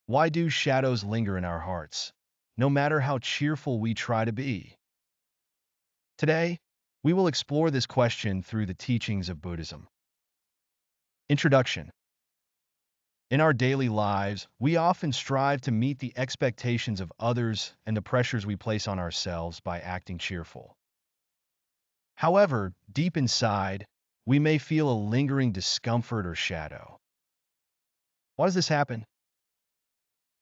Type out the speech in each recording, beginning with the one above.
Why do shadows linger in our hearts, no matter how cheerful we try to be? Today, we will explore this question through the teachings of Buddhism. Introduction. In our daily lives, we often strive to meet the expectations of others and the pressures we place on ourselves by acting cheerful. However, deep inside, we may feel a lingering discomfort or shadow. Why does this happen?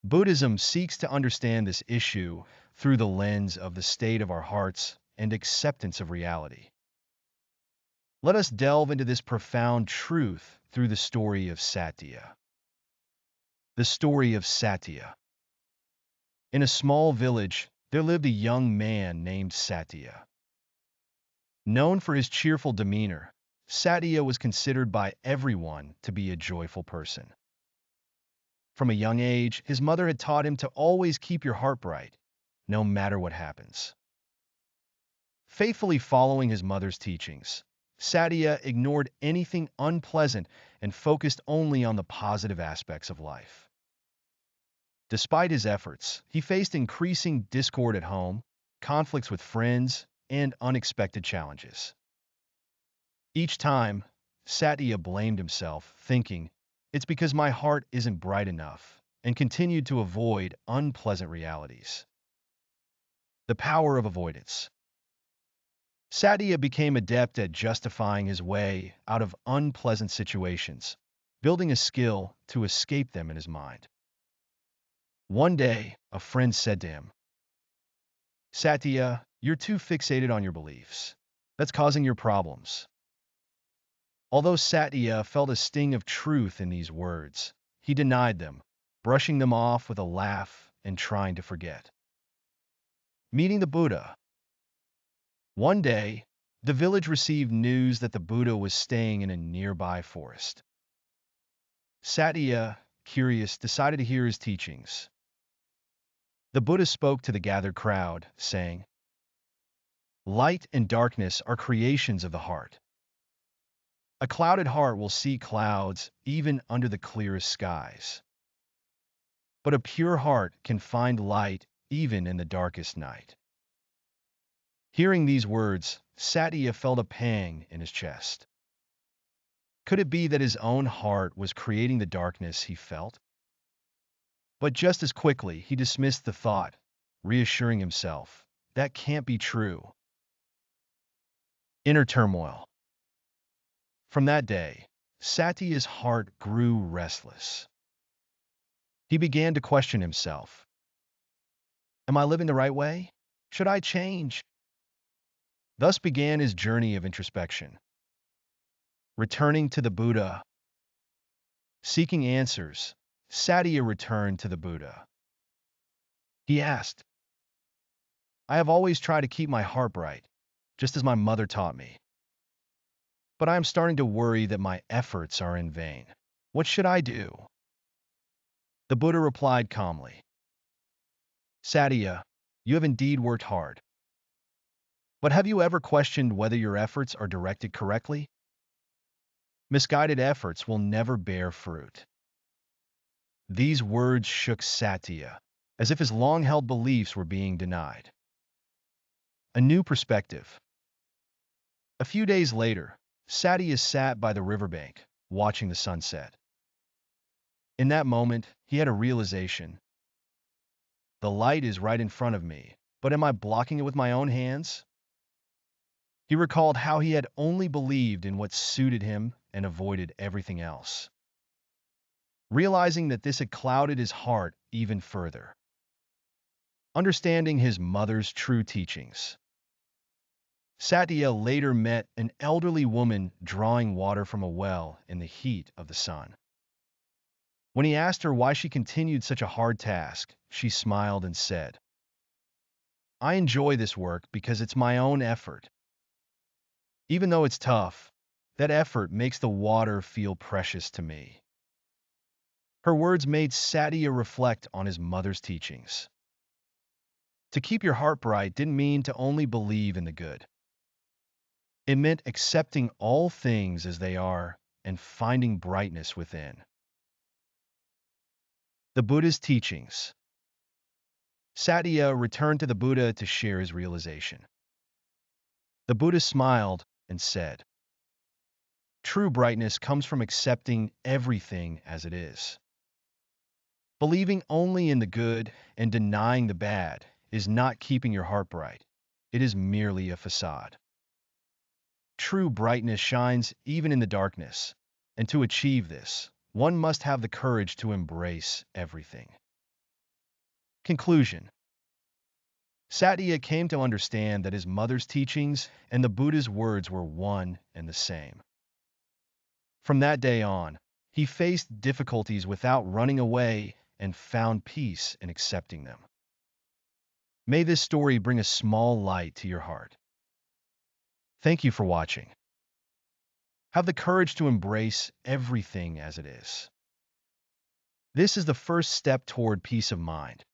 Buddhism seeks to understand this issue through the lens of the state of our hearts and acceptance of reality. Let us delve into this profound truth through the story of Satya. The story of Satya. In a small village, there lived a young man named Satya. Known for his cheerful demeanor, Satya was considered by everyone to be a joyful person. From a young age, his mother had taught him to always keep your heart bright, no matter what happens. Faithfully following his mother's teachings, Satya ignored anything unpleasant and focused only on the positive aspects of life. Despite his efforts, he faced increasing discord at home, conflicts with friends, and unexpected challenges. Each time, Satya blamed himself, thinking, "It's because my heart isn't bright enough," and continued to avoid unpleasant realities. The power of avoidance. Satya became adept at justifying his way out of unpleasant situations, building a skill to escape them in his mind. One day, a friend said to him, "Satya, you're too fixated on your beliefs. That's causing your problems." Although Satya felt a sting of truth in these words, he denied them, brushing them off with a laugh and trying to forget. Meeting the Buddha. One day, the village received news that the Buddha was staying in a nearby forest. Satya, curious, decided to hear his teachings. The Buddha spoke to the gathered crowd, saying, "Light and darkness are creations of the heart. A clouded heart will see clouds even under the clearest skies. But a pure heart can find light even in the darkest night." Hearing these words, Satya felt a pang in his chest. Could it be that his own heart was creating the darkness he felt? But just as quickly, he dismissed the thought, reassuring himself, "That can't be true." Inner turmoil. From that day, Satya's heart grew restless. He began to question himself. Am I living the right way? Should I change? Thus began his journey of introspection. Returning to the Buddha. Seeking answers, Satya returned to the Buddha. He asked, "I have always tried to keep my heart bright, just as my mother taught me. But I am starting to worry that my efforts are in vain. What should I do?" The Buddha replied calmly, "Satya, you have indeed worked hard. But have you ever questioned whether your efforts are directed correctly? Misguided efforts will never bear fruit." These words shook Satya, as if his long-held beliefs were being denied. A new perspective. A few days later, Satya sat by the riverbank, watching the sunset. In that moment, he had a realization. The light is right in front of me, but am I blocking it with my own hands? He recalled how he had only believed in what suited him and avoided everything else. Realizing that this had clouded his heart even further. Understanding his mother's true teachings. Satya later met an elderly woman drawing water from a well in the heat of the sun. When he asked her why she continued such a hard task, she smiled and said, "I enjoy this work because it's my own effort. Even though it's tough, that effort makes the water feel precious to me." Her words made Satya reflect on his mother's teachings. To keep your heart bright didn't mean to only believe in the good. It meant accepting all things as they are and finding brightness within. The Buddha's teachings. Satya returned to the Buddha to share his realization. The Buddha smiled and said, "True brightness comes from accepting everything as it is. Believing only in the good and denying the bad is not keeping your heart bright. It is merely a facade. True brightness shines even in the darkness, and to achieve this, one must have the courage to embrace everything." Conclusion. Satya came to understand that his mother's teachings and the Buddha's words were one and the same. From that day on, he faced difficulties without running away and found peace in accepting them. May this story bring a small light to your heart. Thank you for watching. Have the courage to embrace everything as it is. This is the first step toward peace of mind.